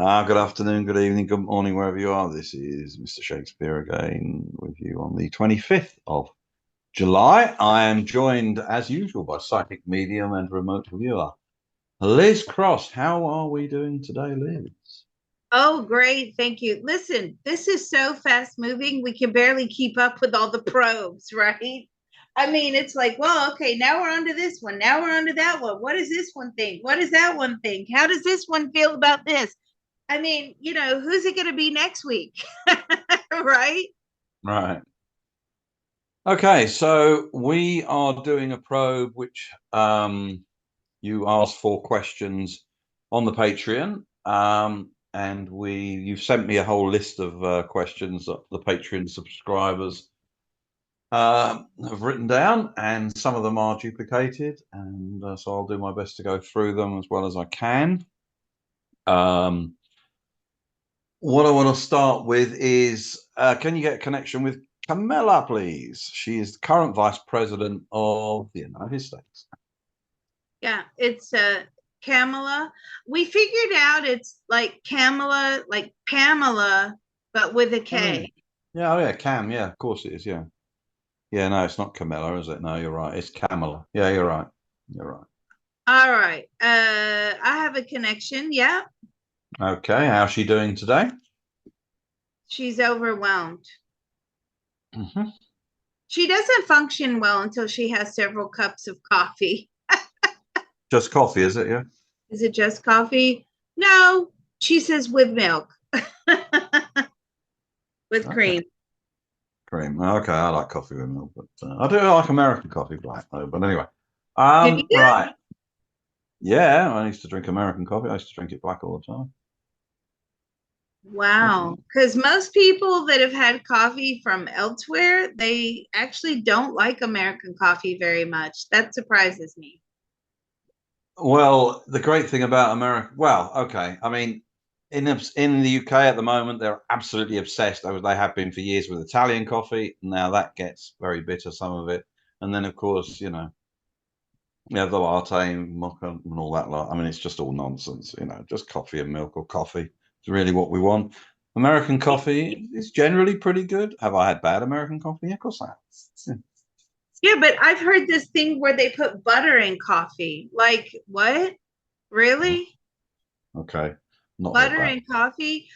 Good afternoon, good evening, good morning, wherever you are. This is Mr. Shakespeare again with you on the 25th of July. I am joined, as usual, by psychic medium and remote viewer, Liz Cross. How are we doing today, Liz? Oh, great. Thank you. Listen, this is so fast moving. We can barely keep up with all the probes, right? I mean, it's like, well, okay, now we're on to this one. Now we're on to that one. What does this one think? What does that one think? How does this one feel about this? I mean, who's it going to be next week? Right? Right. Okay, so we are doing a probe which you asked for questions on the Patreon. And you've sent me a whole list of questions that the Patreon subscribers have written down, and some of them are duplicated, and so I'll do my best to go through them as well as I can. Um, what I want to start with is, can you get a connection with Kamala, please? She is the current Vice President of the United States. Yeah, it's Kamala. We figured out it's like Kamala, like Pamela, but with a Oh, yeah. K. Yeah, oh yeah, Cam. Yeah, of course it is. Yeah. Yeah, no, it's not Camilla, is it? No, you're right. It's Kamala. Yeah, you're right. You're right. All right. I have a connection. Yeah. Okay, how's she doing today? She's overwhelmed. Hmm. She doesn't function well until she has several cups of coffee. Just coffee, is it? Yeah. Is it just coffee? No, she says with milk, with Okay. cream. Cream. Okay, I like coffee with milk, but I do like American coffee black though. But anyway, Do you? right. Yeah, I used to drink American coffee. I used to drink it black all the time. Wow. Definitely. Because most people that have had coffee from elsewhere, they actually don't like American coffee very much. That surprises me. Well, the great thing about America, well, okay, I mean, in the UK at the moment, they're absolutely obsessed. They have been for years with Italian coffee. Now that gets very bitter, some of it, and then of course, you have the latte and mocha and all that lot. I mean, it's just all nonsense. Just coffee and milk or coffee is really what we want. American coffee is generally pretty good. Have I had bad American coffee? Yeah, of course I have. Yeah, but I've heard this thing where they put butter in coffee. Like, what? Yeah. Really? Okay, not very Butter bad. and coffee.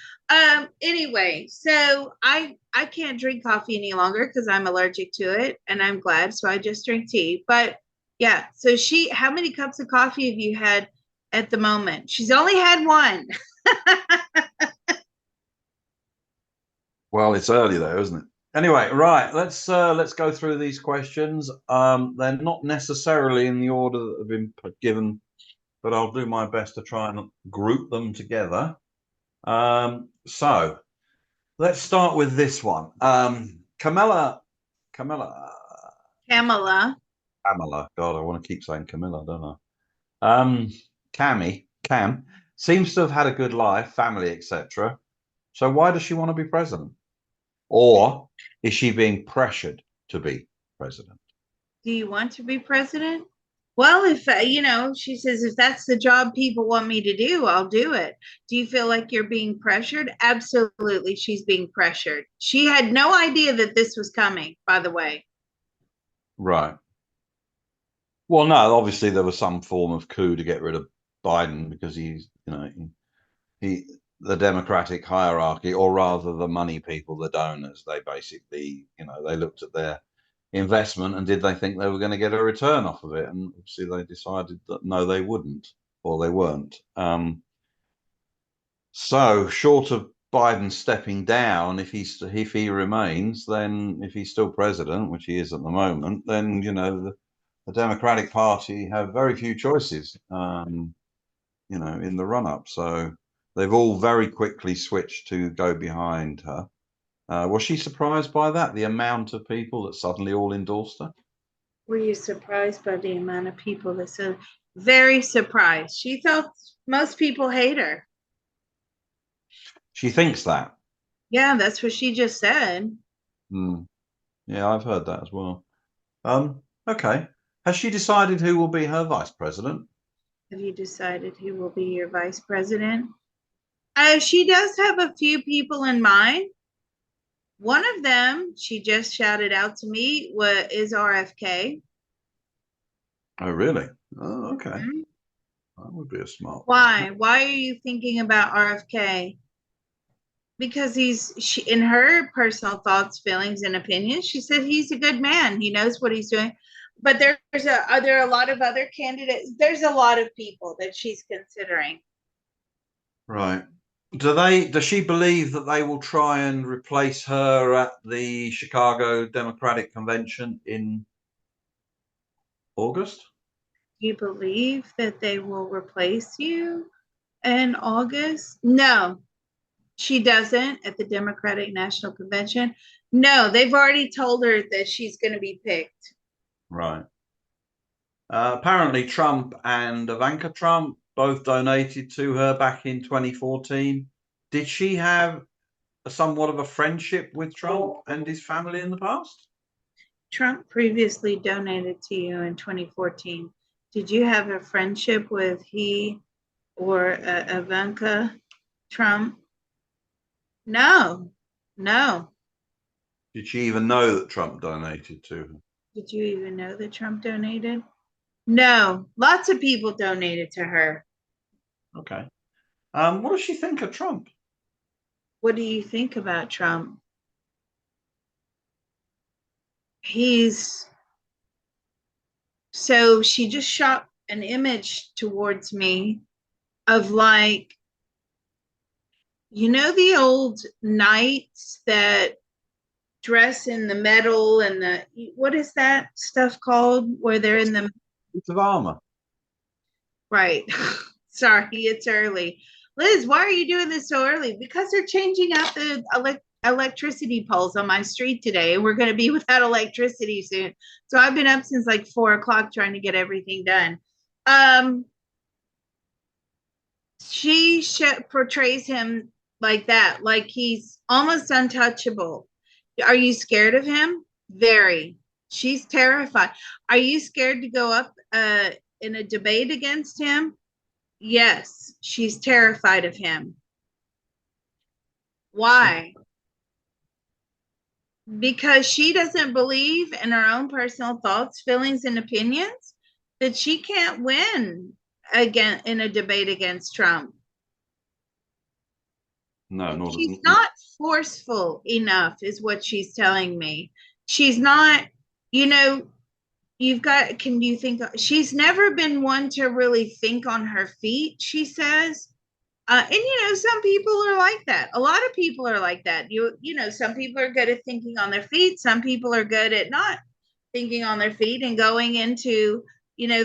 Anyway, so I can't drink coffee any longer because I'm allergic to it, and I'm glad, so I just drink tea. But yeah, so how many cups of coffee have you had at the moment? She's only had one. Well, it's early though, isn't it? Anyway, right. Let's go through these questions. They're not necessarily in the order that have been given, but I'll do my best to try and group them together. So let's start with this one. Camilla, Pamela. Camilla. God, I want to keep saying Camilla, don't I? Cam seems to have had a good life, family, etc. So why does she want to be president? Or is she being pressured to be president? Do you want to be president? Well, if she says if that's the job people want me to do, I'll do it. Do you feel like you're being pressured? Absolutely, she's being pressured. She had no idea that this was coming, by the way. Right. Well, no, obviously there was some form of coup to get rid of Biden because he the Democratic hierarchy, or rather the money people, the donors, they basically, they looked at their investment and did they think they were going to get a return off of it? And obviously they decided that no, they wouldn't, or they weren't. So short of Biden stepping down, if he remains, then if he's still president, which he is at the moment, then the Democratic Party have very few choices, in the run up. So they've all very quickly switched to go behind her. Was she surprised by that? The amount of people that suddenly all endorsed her? Were you surprised by the amount of people that said very surprised? She thought most people hate her. She thinks that. Yeah, that's what she just said. Hmm. Yeah, I've heard that as well. Okay. Has she decided who will be her vice president? Have you decided who will be your vice president? She does have a few people in mind. One of them, she just shouted out to me, is RFK. Oh, really? Oh, okay. Mhm. That would be a smart one. Why? Why are you thinking about RFK? Because in her personal thoughts, feelings, and opinions, she said he's a good man. He knows what he's doing. But are there a lot of other candidates? There's a lot of people that she's considering. Right. Does she believe that they will try and replace her at the Chicago Democratic Convention in August? Do you believe that they will replace you in August? No, she doesn't at the Democratic National Convention. No, they've already told her that she's going to be picked. Right. Apparently, Trump and Ivanka Trump both donated to her back in 2014. Did she have somewhat of a friendship with Trump and his family in the past? Trump previously donated to you in 2014. Did you have a friendship with he or Ivanka Trump? No, no. Did she even know that Trump donated to her? Did you even know that Trump donated? No, lots of people donated to her. Okay. What does she think of Trump? What do you think about Trump? He's so she just shot an image towards me of like, the old knights that dress in the metal and the what is that stuff called where they're in the Bit of armor. right. Sorry, it's early. Liz, why are you doing this so early? Because they're changing out the electricity poles on my street today, and we're going to be without electricity soon. So I've been up since like 4 o'clock trying to get everything done. Um, she portrays him like that, like he's almost untouchable. Are you scared of him? Very. She's terrified. Are you scared to go up in a debate against him? Yes, she's terrified of him. Why? Because she doesn't believe in her own personal thoughts, feelings, and opinions that she can't win again in a debate against Trump. No, not. She's not forceful enough, is what she's telling me. She's not, you know, can you think, she's never been one to really think on her feet, she says. And some people are like that. A lot of people are like that. Some people are good at thinking on their feet. Some people are good at not thinking on their feet and going into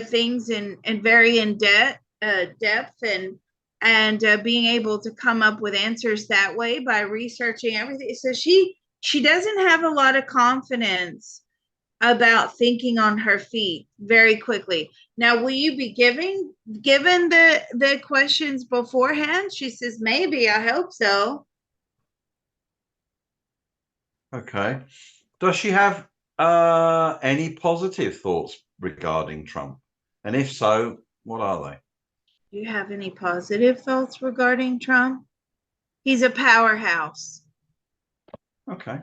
things in very in depth and being able to come up with answers that way by researching everything. So she doesn't have a lot of confidence about thinking on her feet very quickly. Now, will you be given the questions beforehand? She says, maybe. I hope so. Okay. Does she have any positive thoughts regarding Trump? And if so, what are they? Do you have any positive thoughts regarding Trump? He's a powerhouse. Okay.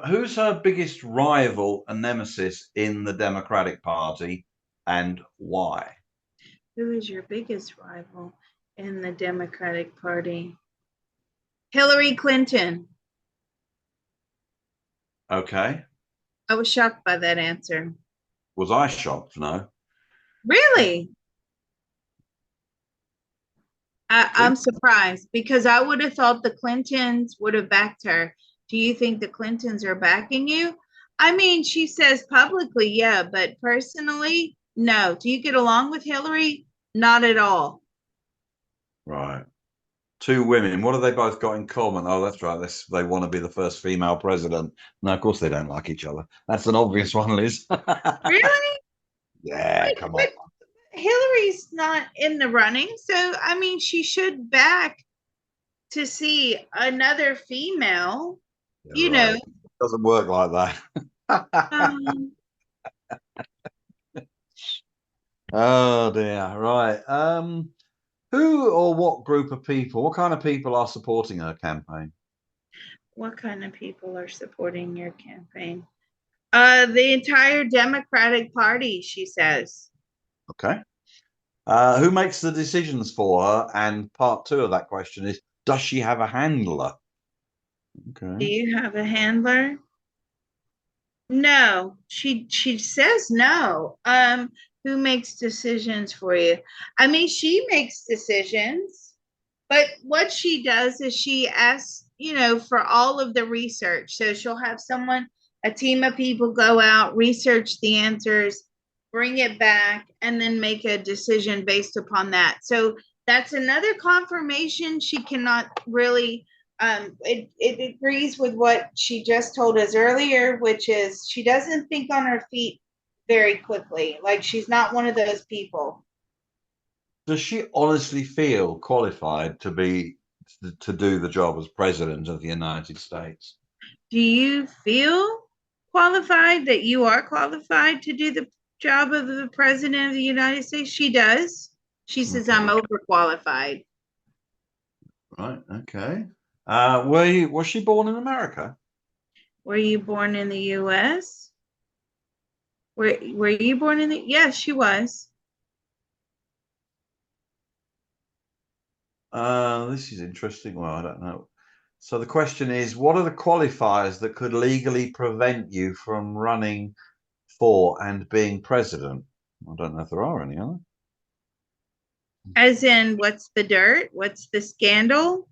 Who's her biggest rival and nemesis in the Democratic Party and why? Who is your biggest rival in the Democratic Party? Hillary Clinton. Okay. I was shocked by that answer. Was I shocked? No. Really? I'm See? surprised because I would have thought the Clintons would have backed her. Do you think the Clintons are backing you? I mean, she says publicly, yeah, but personally, no. Do you get along with Hillary? Not at all. Right. Two women. What have they both got in common? Oh, that's right. They want to be the first female president. No, of course they don't like each other. That's an obvious one, Liz. Really? Yeah, come on. But Hillary's not in the running. So, I mean, she should back to see another female, Yeah, you know. right. It doesn't work like that. Um, Oh dear. Right. Who or what group of people, what kind of people are supporting her campaign? What kind of people are supporting your campaign? The entire Democratic Party, she says. Okay. Who makes the decisions for her? And part two of that question is, does she have a handler? Do Okay. you have a handler? No, she says no. Who makes decisions for you? I mean, she makes decisions, but what she does is she asks, for all of the research. So she'll have someone, a team of people go out, research the answers, bring it back, and then make a decision based upon that. So that's another confirmation she cannot really it agrees with what she just told us earlier, which is she doesn't think on her feet very quickly. Like she's not one of those people. Does she honestly feel qualified to do the job as president of the United States? Do you feel qualified that you are qualified to do the job of the president of the United States? She does. She says, Okay. I'm overqualified. Right. Okay. Was she born in America? Were you born in the US? Were you born in the Yes, she was. This is interesting. Well, I don't know. So the question is, what are the qualifiers that could legally prevent you from running for and being president? I don't know if there are any, are As in, what's the dirt? What's the scandal?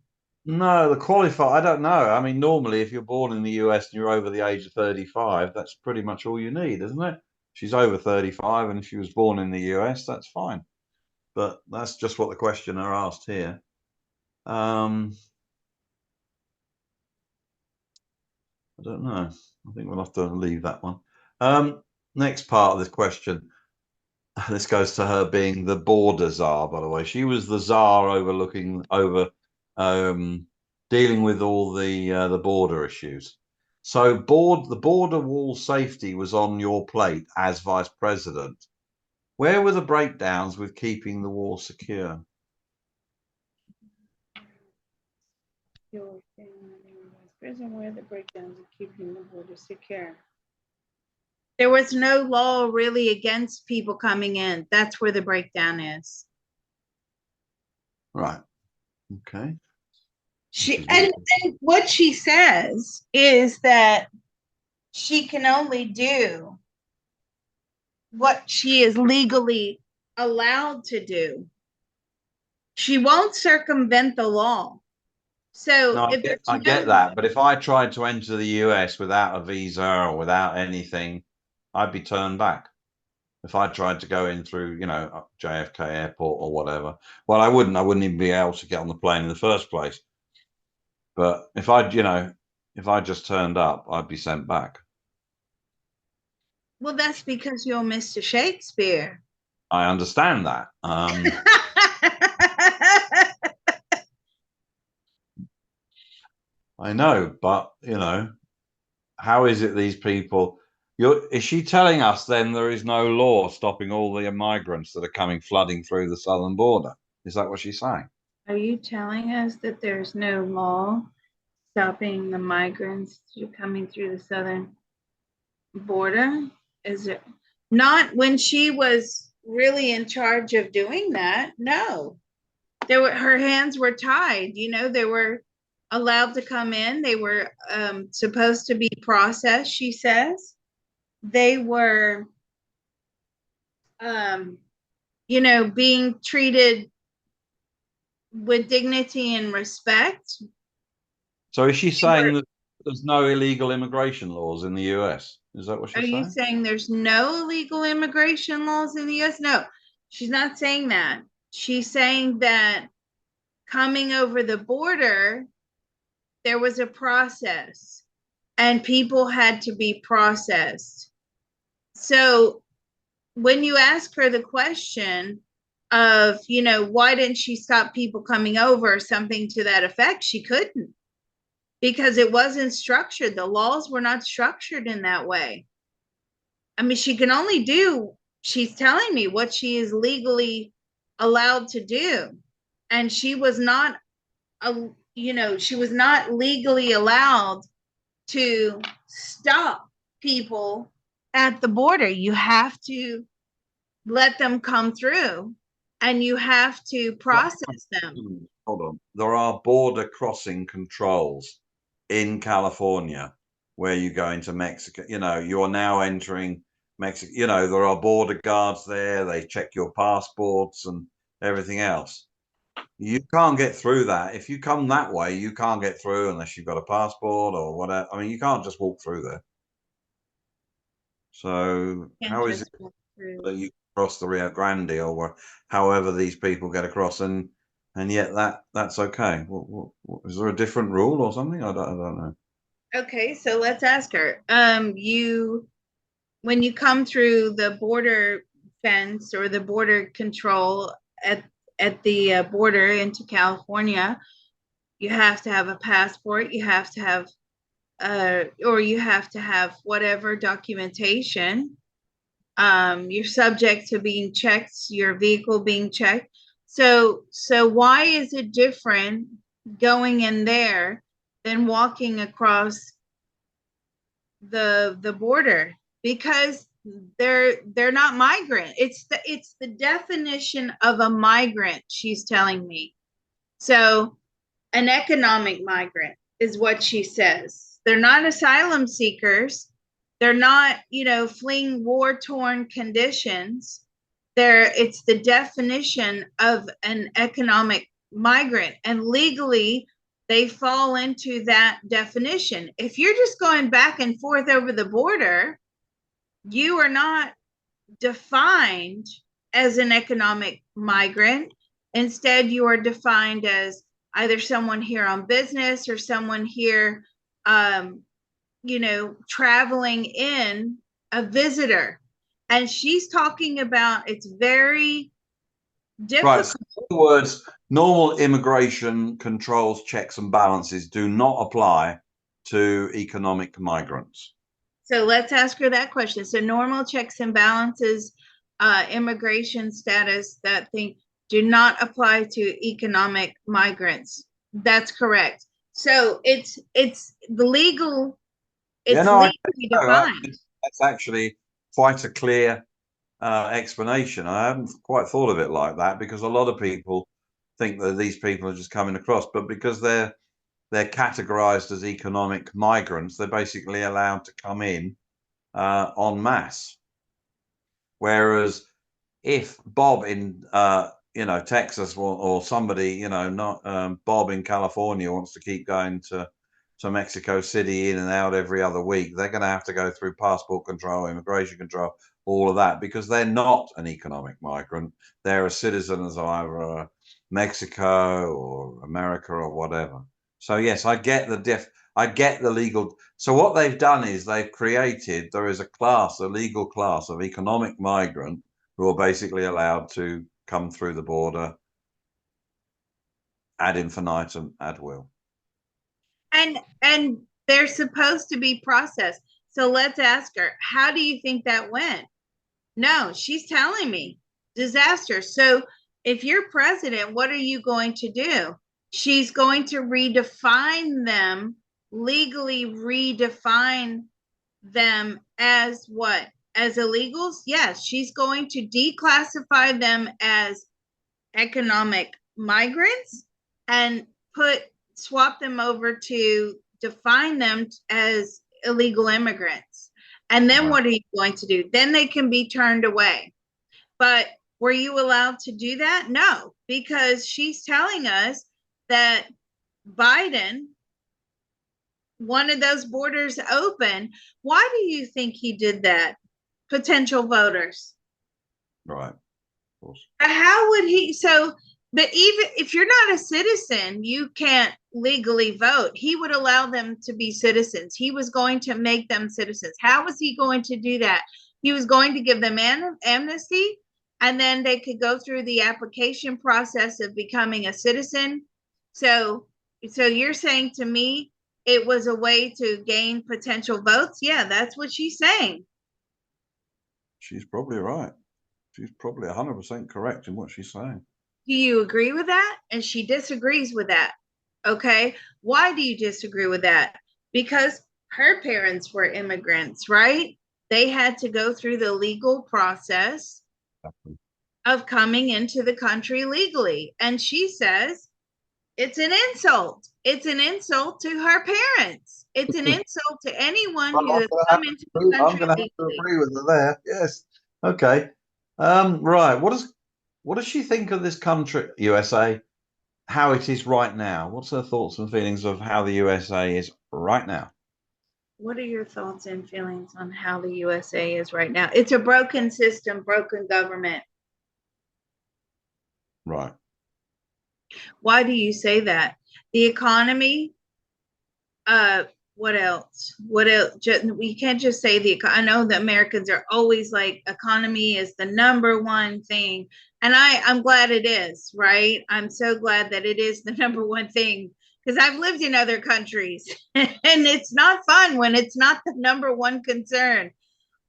there? No, the qualifier, I don't know. I mean, normally if you're born in the US and you're over the age of 35, that's pretty much all you need, isn't it? She's over 35, and if she was born in the US, that's fine. But that's just what the questioner asked here. Um, I don't know. I think we'll have to leave that one. Next part of this question. This goes to her being the border czar, by the way. She was the czar overlooking over um, dealing with all the border issues. So the border wall safety was on your plate as vice president. Where were the breakdowns with keeping the wall secure? Your prison where the breakdowns of keeping the border secure. There was no law really against people coming in. That's where the breakdown is. Right. Okay. She and what she says is that she can only do what she is legally allowed to do. She won't circumvent the law. So No, if there's I get no, that, but if I tried to enter the US without a visa or without anything, I'd be turned back. If I tried to go in through, JFK Airport or whatever, well, I wouldn't. I wouldn't even be able to get on the plane in the first place. But if I just turned up, I'd be sent back. well, that's because you're Mr. Shakespeare. I understand that. I know, but how is it these people? Is she telling us then there is no law stopping all the migrants that are coming flooding through the southern border? Is that what she's saying? Are you telling us that there's no law stopping the migrants coming through the southern border? Is it not when she was really in charge of doing that? No, her hands were tied. They were allowed to come in. They were supposed to be processed. She says they were, um, being treated with dignity and respect. So is she saying that there's no illegal immigration laws in the US? Is that what Are she's you saying? saying there's no illegal immigration laws in the US? No, she's not saying that. She's saying that coming over the border, there was a process and people had to be processed. So when you ask her the question of, why didn't she stop people coming over, something to that effect, she couldn't because it wasn't structured. The laws were not structured in that way. I mean, she can only do, she's telling me what she is legally allowed to do. and she was not she was not legally allowed to stop people at the border. You have to let them come through and you have to process them. Hold on. There are border crossing controls in California where you go into Mexico. You're now entering Mexico. There are border guards there. They check your passports and everything else. You can't get through that. If you come that way, you can't get through unless you've got a passport or whatever. I mean, you can't just walk through there. So how is it that you cross the Rio Grande or however these people get across, and yet that's okay? Is there a different rule or something? I don't know. Okay, so let's ask her. When you come through the border fence or the border control at the border into California, you have to have a passport. You have to have or you have to have whatever documentation. You're subject to being checked, your vehicle being checked. So why is it different going in there than walking across the border? Because they're not migrant. It's the definition of a migrant, she's telling me. So an economic migrant is what she says. They're not asylum seekers. They're not, fleeing war-torn conditions. It's the definition of an economic migrant. And legally, they fall into that definition. If you're just going back and forth over the border, you are not defined as an economic migrant. Instead, you are defined as either someone here on business or someone here, traveling in, a visitor. And she's talking about it's very difficult. Right. So in other words, normal immigration controls, checks and balances do not apply to economic migrants. So let's ask her that question. So normal checks and balances, immigration status, that thing, do not apply to economic migrants. That's correct. So it's the legal, it's legally defined. That's actually quite a clear explanation. I haven't quite thought of it like that, because a lot of people think that these people are just coming across, but because they're categorized as economic migrants, they're basically allowed to come in en masse. Whereas if Bob in Texas or somebody, not Bob in California wants to keep going to Mexico City in and out every other week, they're going to have to go through passport control, immigration control, all of that, because they're not an economic migrant. They're a citizen of either Mexico or America or whatever. So yes, I get the legal. So what they've done is there is a legal class of economic migrant who are basically allowed to come through the border ad infinitum, at will. And they're supposed to be processed. So let's ask her, how do you think that went? No, she's telling me disaster. So if you're president, what are you going to do? She's going to redefine them, legally redefine them as what? As illegals? Yes, she's going to declassify them as economic migrants and swap them over to define them as illegal immigrants. And then what are you going to do? Then they can be turned away. But were you allowed to do that? No, because she's telling us that Biden wanted those borders open. Why do you think he did that? Potential voters. Right. Of course. How would he? But even if you're not a citizen, you can't legally vote. He would allow them to be citizens. He was going to make them citizens. How was he going to do that? He was going to give them amnesty, and then they could go through the application process of becoming a citizen. So you're saying to me it was a way to gain potential votes? Yeah, that's what she's saying. She's probably right. She's probably 100% correct in what she's saying. Do you agree with that? And she disagrees with that. Okay. Why do you disagree with that? Because her parents were immigrants, right? They had to go through the legal process of coming into the country legally. And she says it's an insult. It's an insult to her parents. It's an insult to anyone Well, who has come into the I'm country going to have to legally. agree with her there. Yes. Okay. Right. What does she think of this country, USA, how it is right now? What's her thoughts and feelings of how the USA is right now? What are your thoughts and feelings on how the USA is right now? It's a broken system, broken government. Right. Why do you say that? The economy, uh, what else? What else? We can't just say I know that Americans are always like economy is the number one thing. And I'm glad it is, right? I'm so glad that it is the number one thing because I've lived in other countries and it's not fun when it's not the number one concern.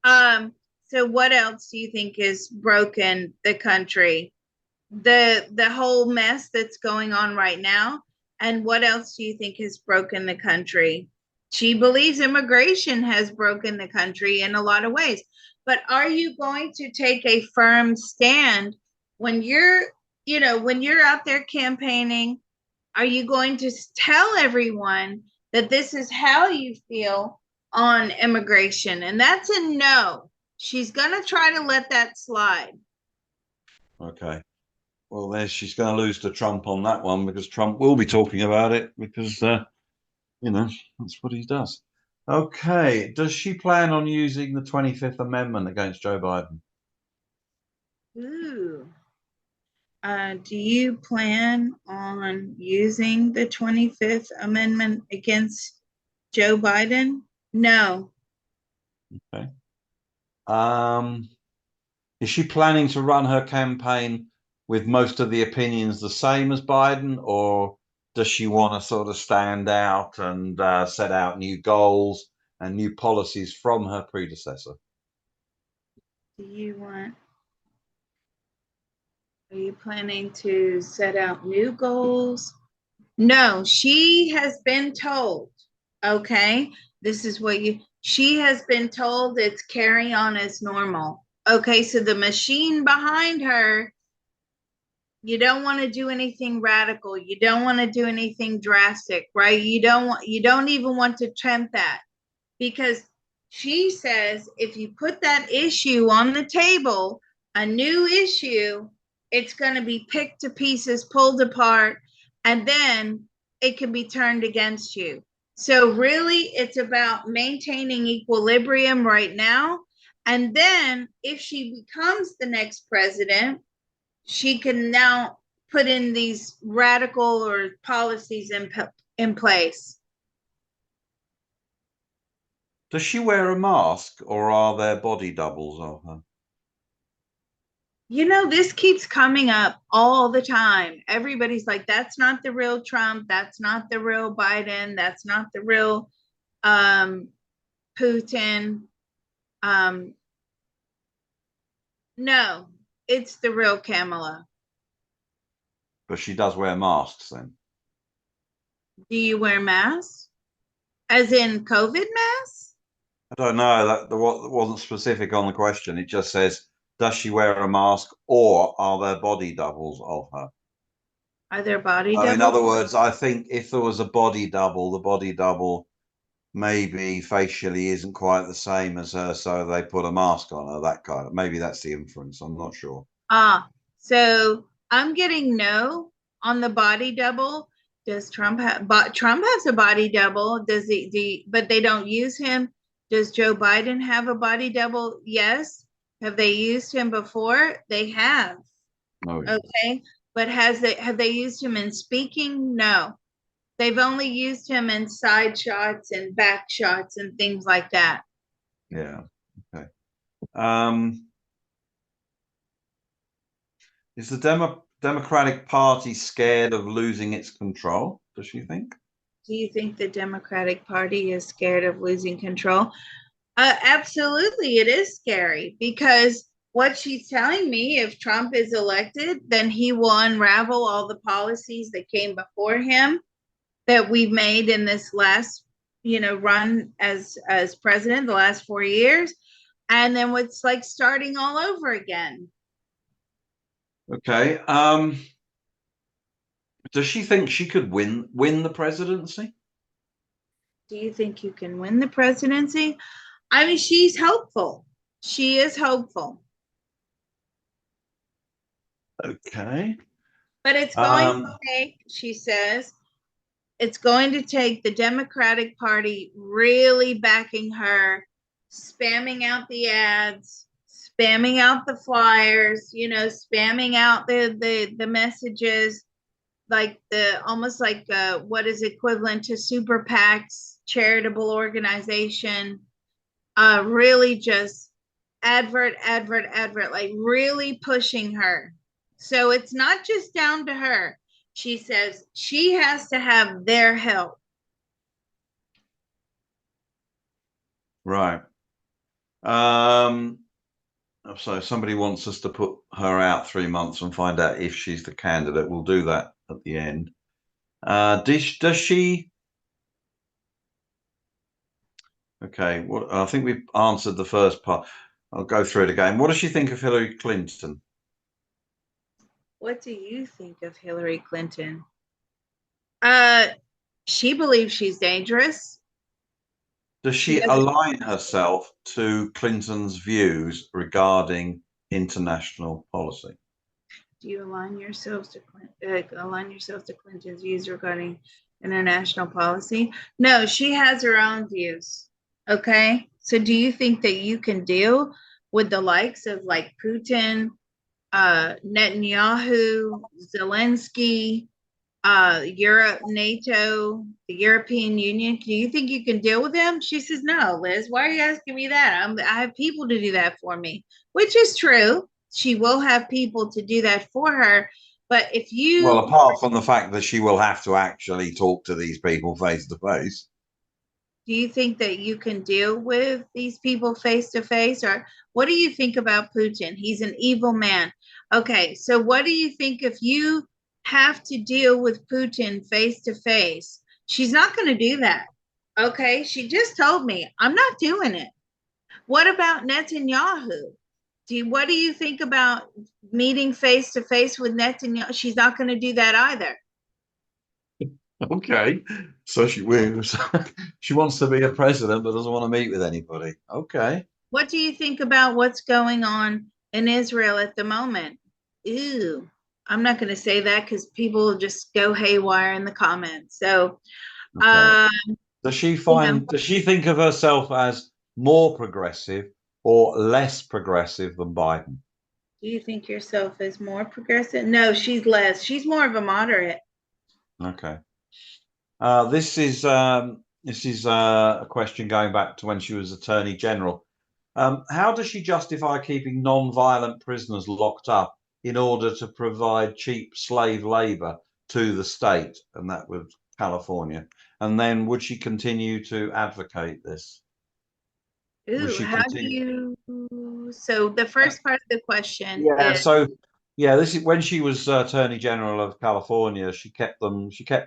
Um, so what else do you think is broken the country? The whole mess that's going on right now. And what else do you think has broken the country? She believes immigration has broken the country in a lot of ways. But are you going to take a firm stand when when you're out there campaigning? Are you going to tell everyone that this is how you feel on immigration? And that's a no. She's going to try to let that slide. Okay. Well, she's going to lose to Trump on that one because Trump will be talking about it because, that's what he does. Okay. Does she plan on using the 25th Amendment against Joe Biden? Ooh. Do you plan on using the 25th Amendment against Joe Biden? No. Okay. Um, is she planning to run her campaign with most of the opinions the same as Biden, or does she want to sort of stand out and set out new goals and new policies from her predecessor? Do you want, are you planning to set out new goals? No, she has been told, okay, this is what she has been told it's carry on as normal. Okay, so the machine behind her, you don't want to do anything radical. You don't want to do anything drastic, right? You don't even want to attempt that because she says if you put that issue on the table, a new issue, it's going to be picked to pieces, pulled apart, and then it can be turned against you. So, really, it's about maintaining equilibrium right now. And then, if she becomes the next president, she can now put in these radical or policies in place. Does she wear a mask, or are there body doubles of her? This keeps coming up all the time. Everybody's like, that's not the real Trump. That's not the real Biden. That's not the real um, Putin. Um, no, it's the real Kamala. But she does wear masks then. Do you wear masks? As in COVID masks? I don't know. That wasn't specific on the question. It just says, does she wear a mask or are there body doubles of her? Are there body So in doubles? other words, I think if there was a body double, the body double maybe facially isn't quite the same as her, so they put a mask on her, that kind of, maybe that's the inference. I'm not sure. So I'm getting no on the body double. Does Trump have? Trump has a body double. Does he? But they don't use him. Does Joe Biden have a body double? Yes. Have they used him before? They have. Oh, yeah. Okay. But have they used him in speaking? No. They've only used him in side shots and back shots and things like that. Yeah. Okay. Is the Democratic Party scared of losing its control? Does she think? Do you think the Democratic Party is scared of losing control? Absolutely, it is scary because what she's telling me, if Trump is elected, then he will unravel all the policies that came before him that we've made in this last, run as president, the last 4 years, and then it's like starting all over again. Okay. Does she think she could win the presidency? Do you think you can win the presidency? I mean, she's hopeful. She is hopeful. Okay. But it's going to Um, take, she says, it's going to take the Democratic Party really backing her, spamming out the ads, spamming out the flyers, spamming out the messages, like the almost like what is equivalent to super PACs, charitable organization, really just advert, like really pushing her. So it's not just down to her. She says she has to have their help. right. So somebody wants us to put her out 3 months and find out if she's the candidate. We'll do that at the end. Does she? Okay. What I think we've answered the first part. I'll go through it again. What does she think of Hillary Clinton? What do you think of Hillary Clinton? Uh, she believes she's dangerous. Does She she doesn't. align herself to Clinton's views regarding international policy? Do you align yourselves to Clinton's views regarding international policy? No, she has her own views. Okay, so do you think that you can deal with the likes of like Putin, Netanyahu, Zelensky, Europe, NATO, the European Union? Do you think you can deal with them? She says, no, Liz, why are you asking me that? I have people to do that for me, which is true. She will have people to do that for her. But if Well, you, apart from the fact that she will have to actually talk to these people face to face. do you think that you can deal with these people face to face? Or what do you think about Putin? He's an evil man. Okay, so what do you think if you have to deal with Putin face to face? She's not going to do that. Okay, she just told me, I'm not doing it. What about Netanyahu? What do you think about meeting face to face with Netanyahu? She's not going to do that either. Okay. So she wins. She wants to be a president but doesn't want to meet with anybody. Okay. What do you think about what's going on in Israel at the moment? Ew. I'm not going to say that because people will just go haywire in the comments. So, Okay. uh, you know, Does she think of herself as more progressive or less progressive than Biden? do you think yourself as more progressive? No, she's less. She's more of a moderate. Okay. This is a question going back to when she was Attorney General. How does she justify keeping non-violent prisoners locked up in order to provide cheap slave labor to the state, and that was California? And then would she continue to advocate this? Would Ooh, she how do continue? you? So the first part of the question Yeah. is, So yeah, this is when she was Attorney General of California. She kept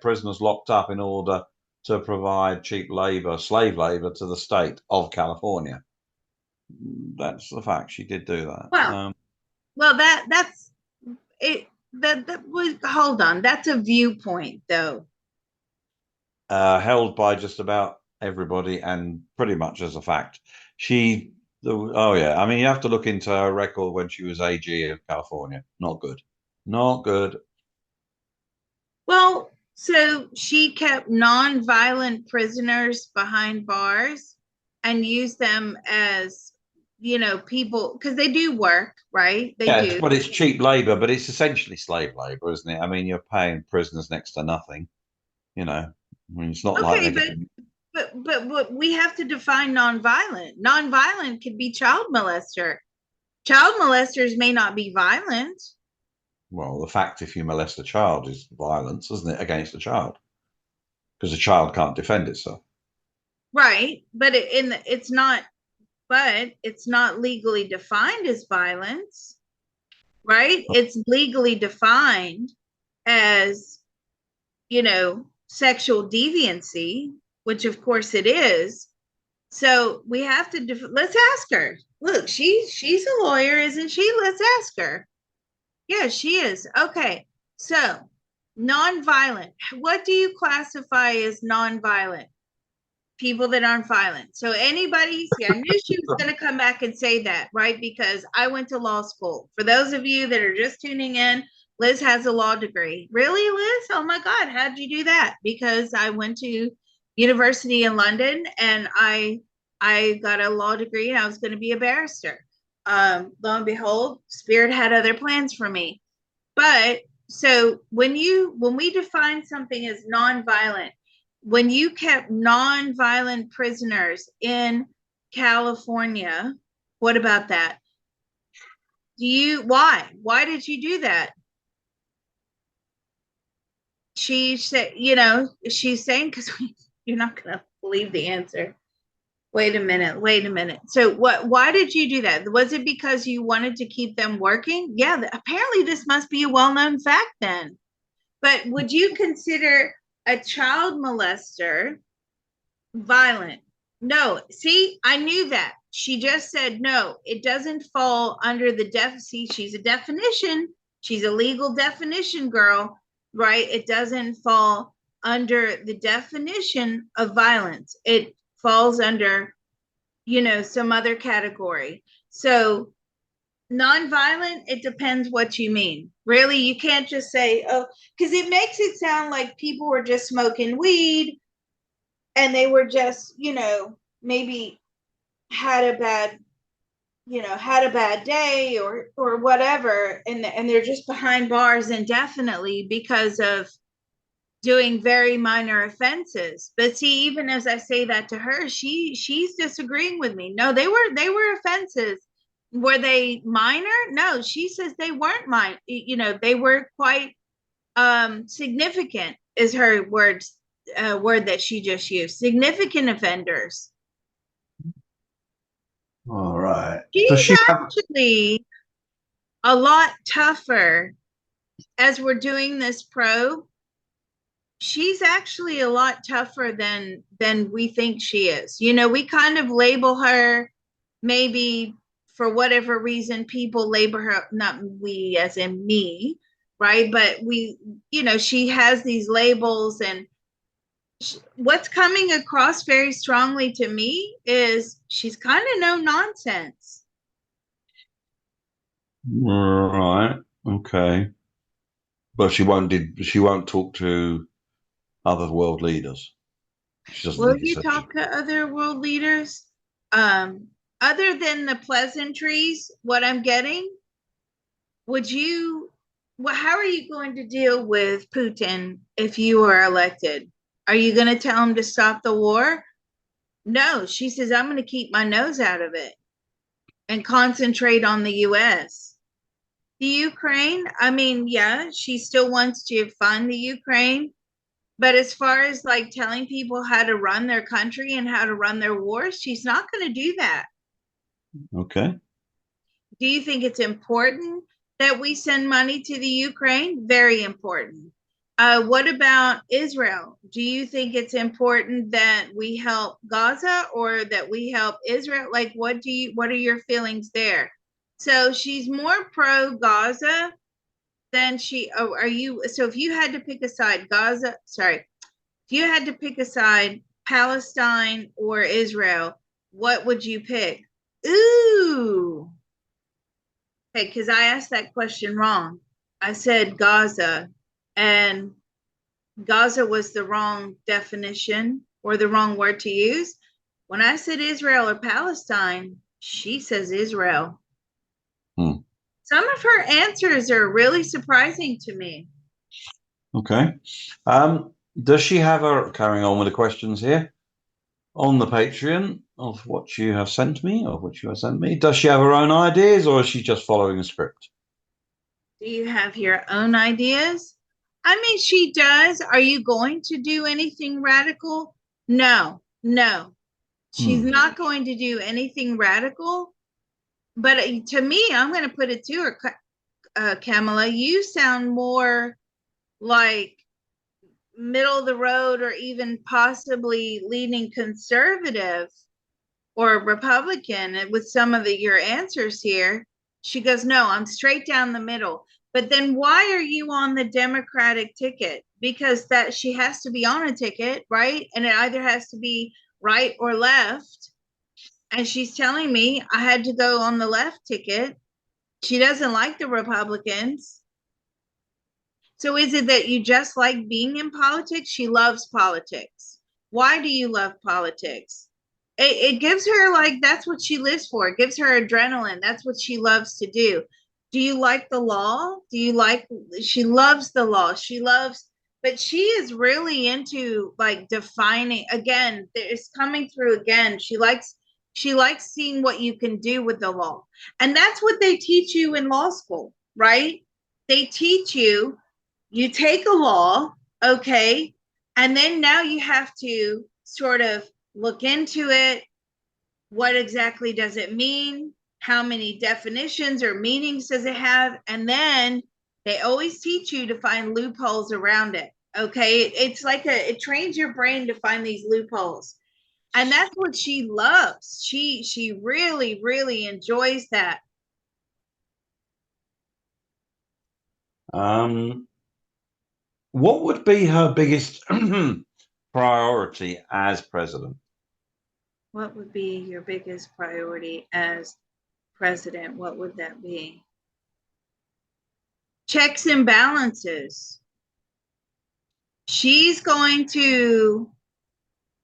prisoners locked up in order to provide cheap labor, slave labor, to the state of California. That's the fact. She did do that. well, that's it. That was, hold on. That's a viewpoint, though. Held by just about everybody and pretty much as a fact. Oh yeah, I mean, you have to look into her record when she was AG of California. Not good. Not good. Well, so she kept non-violent prisoners behind bars and used them as, people because they do work, right? They Yeah, do. but it's cheap labor, but it's essentially slave labor, isn't it? I mean, you're paying prisoners next to nothing, you know. I mean, it's not like Okay, they're but getting. but we have to define non-violent. Non-violent could be child molester. Child molesters may not be violent. Well, the fact if you molest a child is violence, isn't it, against a child? Because a child can't defend itself. Right, but it's not. but it's not legally defined as violence, right? It's legally defined as, sexual deviancy, which of course it is. So we have to let's ask her. Look, she's a lawyer, isn't she? Let's ask her. Yeah, she is. Okay. So, nonviolent. What do you classify as nonviolent? People that aren't violent. So anybody, see, I knew she was going to come back and say that, right? Because I went to law school. For those of you that are just tuning in, Liz has a law degree. Really, Liz? Oh my God, how'd you do that? Because I went to university in London and I got a law degree and I was going to be a barrister. Lo and behold, Spirit had other plans for me. But so when we define something as nonviolent, when you kept nonviolent prisoners in California, what about that? Why did you do that? She said, she's saying, because you're not going to believe the answer. Wait a minute. So why did you do that? Was it because you wanted to keep them working? Yeah, apparently this must be a well-known fact then. But would you consider a child molester violent? No. See, I knew that. She just said no. It doesn't fall under the see, she's a definition. She's a legal definition girl, right? It doesn't fall under the definition of violence. It falls under, some other category. So nonviolent, it depends what you mean. Really, you can't just say, oh, because it makes it sound like people were just smoking weed and they were just, maybe had a bad, had a bad day or whatever, and they're just behind bars indefinitely because of doing very minor offenses. But see, even as I say that to her, she's disagreeing with me. No, they were offenses. Were they minor? No, she says they weren't minor. They were quite significant is her word that she just used. Significant offenders. All right. Does She's she have? actually a lot tougher as we're doing this probe. She's actually a lot tougher than we think she is. We kind of label her, maybe for whatever reason people label her, not we as in me, right? But she has these labels, and what's coming across very strongly to me is she's kind of no nonsense. Right. Okay. But she won't talk to other world leaders. She doesn't Will think it's you her. talk to other world leaders? Um, Other than the pleasantries, what I'm getting, would you, well, how are you going to deal with Putin if you are elected? Are you going to tell him to stop the war? No, she says, I'm going to keep my nose out of it and concentrate on the US. The Ukraine, I mean, yeah, she still wants to fund the Ukraine. But as far as like telling people how to run their country and how to run their wars, she's not going to do that. Okay. Do you think it's important that we send money to the Ukraine? Very important. What about Israel? Do you think it's important that we help Gaza or that we help Israel? Like, what are your feelings there? So she's more pro Gaza than are you? So if you had to pick a side, if you had to pick a side, Palestine or Israel, what would you pick? Ooh. Okay, because I asked that question wrong. I said Gaza, and Gaza was the wrong definition or the wrong word to use. When I said Israel or Palestine, she says Israel. Hmm. Some of her answers are really surprising to me. Okay. Does she have her, carrying on with the questions here, on the Patreon of what you have sent me, or what you have sent me, does she have her own ideas, or is she just following a script? Do you have your own ideas? I mean, she does. Are you going to do anything radical? No, no. She's not going to do anything radical. But to me, I'm going to put it to her, Kamala, you sound more like middle of the road or even possibly leaning conservative or Republican with some of your answers here. She goes, no, I'm straight down the middle. But then why are you on the Democratic ticket? Because that she has to be on a ticket, right? And it either has to be right or left. And she's telling me I had to go on the left ticket. She doesn't like the Republicans. So is it that you just like being in politics? She loves politics. Why do you love politics? It gives her, like, that's what she lives for. It gives her adrenaline. That's what she loves to do. Do you like the law? Do you like, she loves the law. She loves, but she is really into like defining again, it's coming through again. She likes seeing what you can do with the law. And that's what they teach you in law school, right? They teach you, you take a law, okay, and then now you have to sort of look into it. What exactly does it mean? How many definitions or meanings does it have? And then they always teach you to find loopholes around it. Okay. It's like it trains your brain to find these loopholes. And that's what she loves. She really, really enjoys that. What would be her biggest priority as president? What would be your biggest priority as president? What would that be? Checks and balances. She's going to,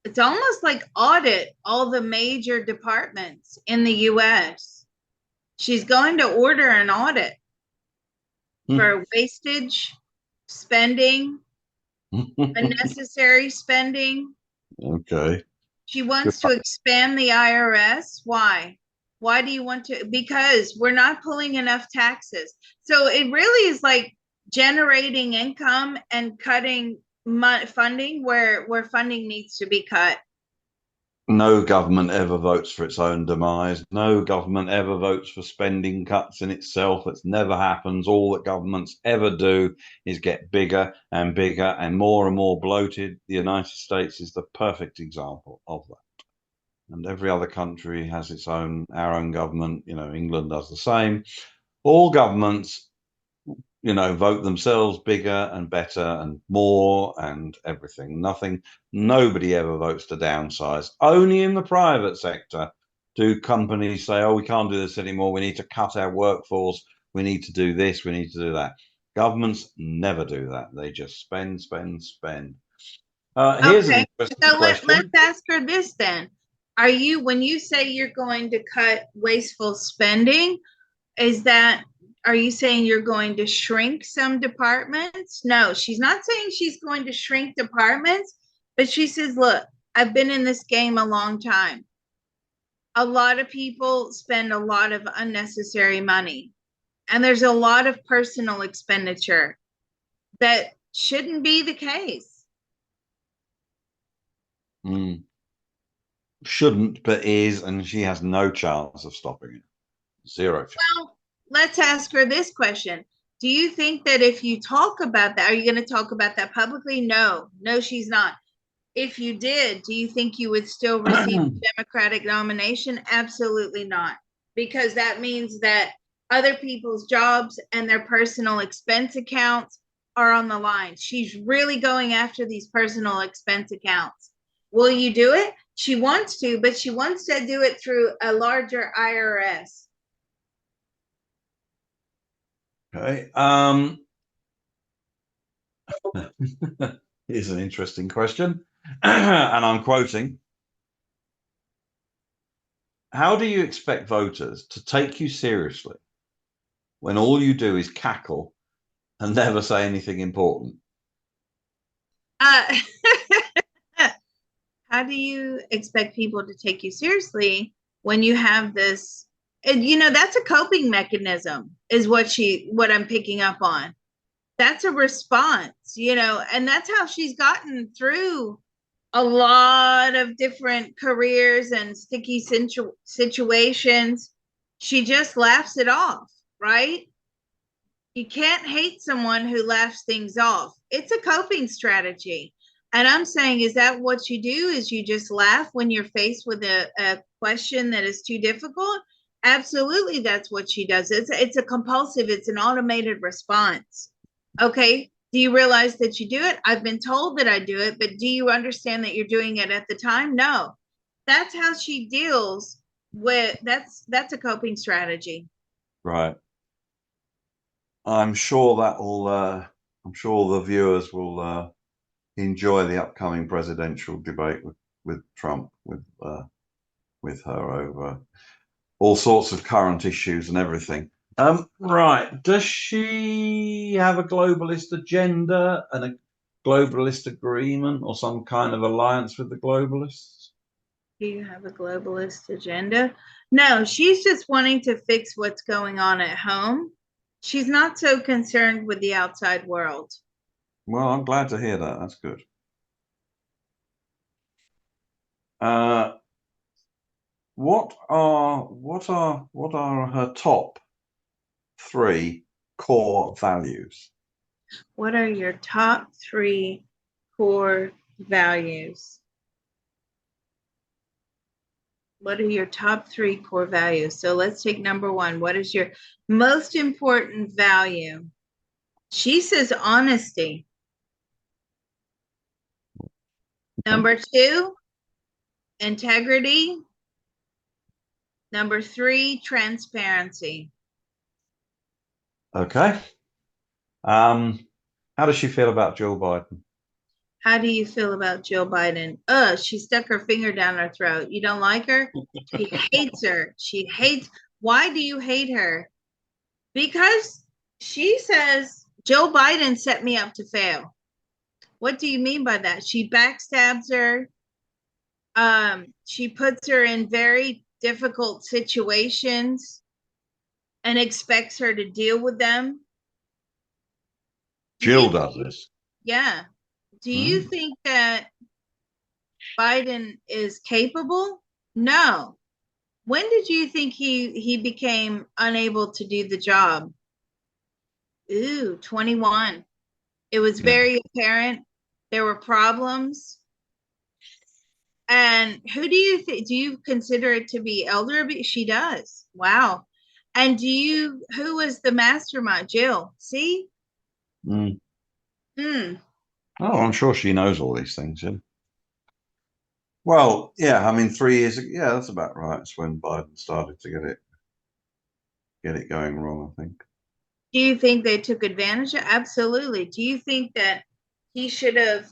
it's almost like audit all the major departments in the US. She's going to order an audit for wastage, spending, unnecessary spending. Okay. She wants to expand the IRS. Why? Why do you want to? Because we're not pulling enough taxes. So it really is like generating income and cutting funding where funding needs to be cut. No government ever votes for its own demise. No government ever votes for spending cuts in itself. It never happens. All that governments ever do is get bigger and bigger and more bloated. The United States is the perfect example of that. And every other country has our own government. England does the same. All governments vote themselves bigger and better and more and everything. Nobody ever votes to downsize. Only in the private sector do companies say, oh, we can't do this anymore. We need to cut our workforce. We need to do this. We need to do that. Governments never do that. They just spend, spend, spend. Here's an interesting question. Let's ask her this then. When you say you're going to cut wasteful spending, are you saying you're going to shrink some departments? No, she's not saying she's going to shrink departments, but she says, look, I've been in this game a long time. A lot of people spend a lot of unnecessary money, and there's a lot of personal expenditure that shouldn't be the case. Shouldn't, but is, and she has no chance of stopping it. Zero chance. Well, let's ask her this question. Do you think that if you talk about that, are you going to talk about that publicly? No, she's not. If you did, do you think you would still receive a Democratic nomination? Absolutely not. Because that means that other people's jobs and their personal expense accounts are on the line. She's really going after these personal expense accounts. Will you do it? She wants to, but she wants to do it through a larger IRS. Okay. Here's an interesting question. And I'm quoting. How do you expect voters to take you seriously when all you do is cackle and never say anything important? How do you expect people to take you seriously when you have this? And that's a coping mechanism, is what I'm picking up on. That's a response, and that's how she's gotten through a lot of different careers and sticky situations. She just laughs it off, right? You can't hate someone who laughs things off. It's a coping strategy. And I'm saying, is that what you do? Is you just laugh when you're faced with a question that is too difficult? Absolutely, that's what she does. It's a compulsive, it's an automated response. Okay. Do you realize that you do it? I've been told that I do it, but do you understand that you're doing it at the time? No. That's how she deals with that's a coping strategy. Right. I'm sure that'll. I'm sure the viewers will enjoy the upcoming presidential debate with Trump, with her over all sorts of current issues and everything. Right. Does she have a globalist agenda and a globalist agreement or some kind of alliance with the globalists? Do you have a globalist agenda? No, she's just wanting to fix what's going on at home. She's not so concerned with the outside world. Well, I'm glad to hear that. That's good. Uh, what are her top three core values? What are your top three core values? What are your top three core values? So let's take number one. What is your most important value? She says honesty. Number two, integrity. Number three, transparency. Okay. Um, how does she feel about Joe Biden? How do you feel about Joe Biden? She stuck her finger down her throat. You don't like her? She hates her. She hates. Why do you hate her? Because she says Joe Biden set me up to fail. What do you mean by that? She backstabs her. She puts her in very difficult situations and expects her to deal with them. Do Jill you? does this. Yeah. Do you Hmm. think that Biden is capable? No. When did you think he became unable to do the job? Ooh, 21. It was Yeah. very apparent there were problems. And who do you think, do you consider it to be elder? She does. Wow. And who was the mastermind? Jill. See? Mm. Hmm. Oh, I'm sure she knows all these things. Yeah. Well, yeah. I mean, 3 years ago, yeah, that's about right. It's when Biden started to get it going wrong, I think. Do you think they took advantage of? Absolutely. Do you think that he should have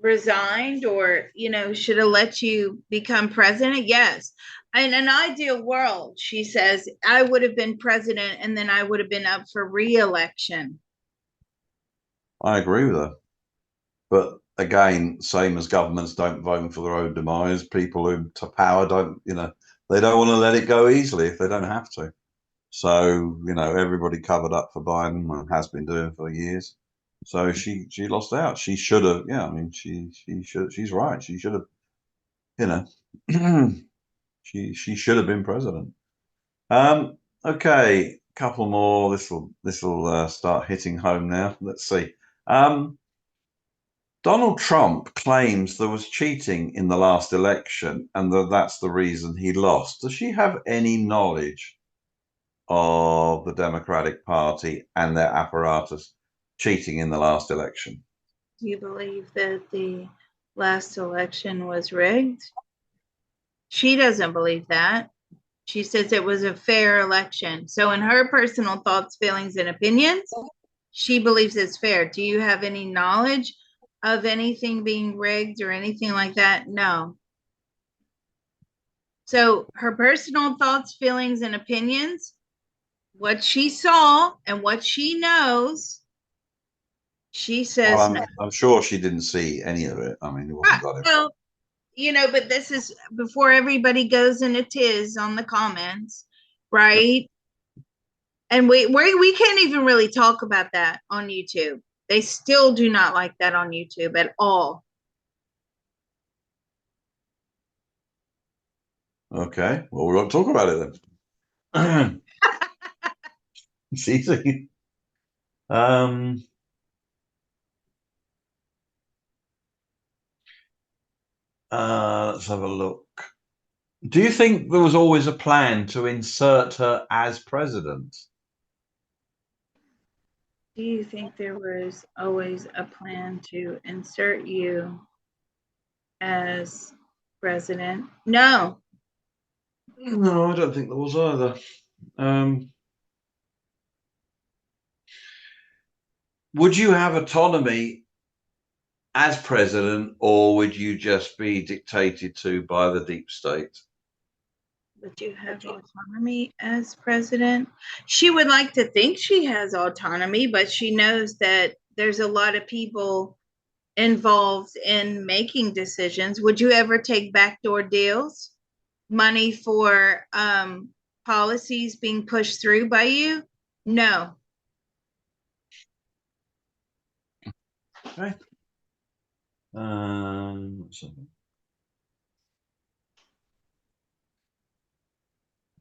resigned or, should have let you become president? Yes. In an ideal world, she says, I would have been president and then I would have been up for re-election. I agree with her. But again, same as governments don't vote for their own demise, people who to power don't, they don't want to let it go easily if they don't have to. So, everybody covered up for Biden and has been doing for years. So she lost out. She should have, yeah, I mean, she's right. She should have, you know, she should have been president. Okay, couple more. This will start hitting home now. Let's see. Um, Donald Trump claims there was cheating in the last election and that's the reason he lost. Does she have any knowledge of the Democratic Party and their apparatus cheating in the last election? Do you believe that the last election was rigged? She doesn't believe that. She says it was a fair election. So, in her personal thoughts, feelings, and opinions, she believes it's fair. Do you have any knowledge of anything being rigged or anything like that? No. So, her personal thoughts, feelings, and opinions, what she saw and what she knows, she Well, says no. I'm sure she didn't see any of it. I mean, it wasn't done in front. Well, but this is before everybody goes into tiz on the comments, right? And we can't even really talk about that on YouTube. They still do not like that on YouTube at all. Okay. Well, we won't talk about it then. It's easy. Um, let's have a look. Do you think there was always a plan to insert her as president? Do you think there was always a plan to insert you as president? No. No, I don't think there was either. Um, would you have autonomy as president, or would you just be dictated to by the deep state? Would you have autonomy as president? She would like to think she has autonomy, but she knows that there's a lot of people involved in making decisions. Would you ever take backdoor deals? Money for policies being pushed through by you? No. Okay. So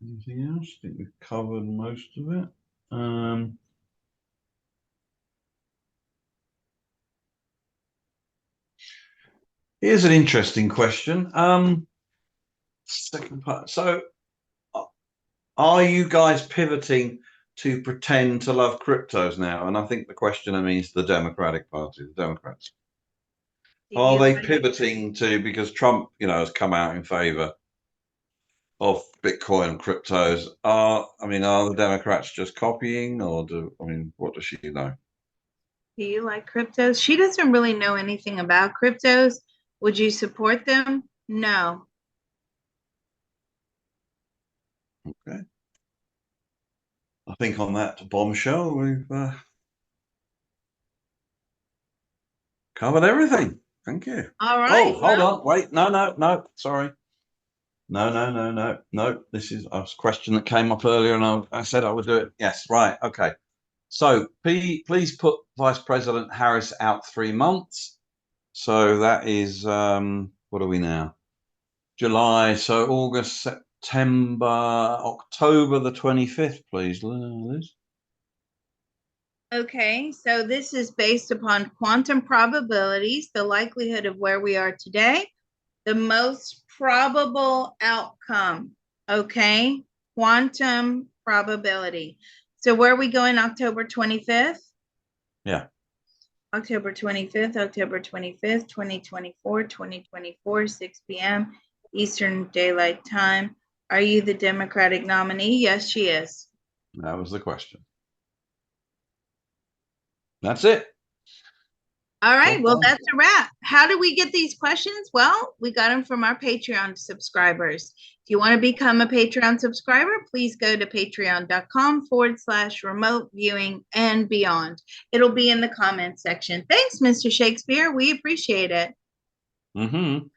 anything else? I think we've covered most of it. Here's an interesting question. Second part. So, are you guys pivoting to pretend to love cryptos now? And I think the question, I mean, is the Democratic Party, the Democrats. Do Are you they like pivoting to, because Trump, has come out in favor of Bitcoin and cryptos? Are the Democrats just copying, or what does she know? do you like cryptos? She doesn't really know anything about cryptos. Would you support them? No. Okay. I think on that bombshell, we've covered everything. Thank you. All right. Oh, hold Well, on. Wait. No. Sorry. No. This is a question that came up earlier, and I said I would do it. Yes. Right. Okay. So please put Vice President Harris out 3 months. So that is, what are we now? July. So August, September, October the 25th, please, Liz. okay. So this is based upon quantum probabilities, the likelihood of where we are today, the most probable outcome. Okay. Quantum probability. So where are we going October 25th? Yeah. October 25th, October 25th, 2024, 6 p.m. Eastern Daylight Time. Are you the Democratic nominee? Yes, she is. That was the question. That's it. All right, well, that's a wrap. How do we get these questions? Well, we got them from our Patreon subscribers. If you want to become a Patreon subscriber, please go to patreon.com/remote viewing and beyond. It'll be in the comment section. Thanks, Mr. Shakespeare. We appreciate it. Mm-hmm.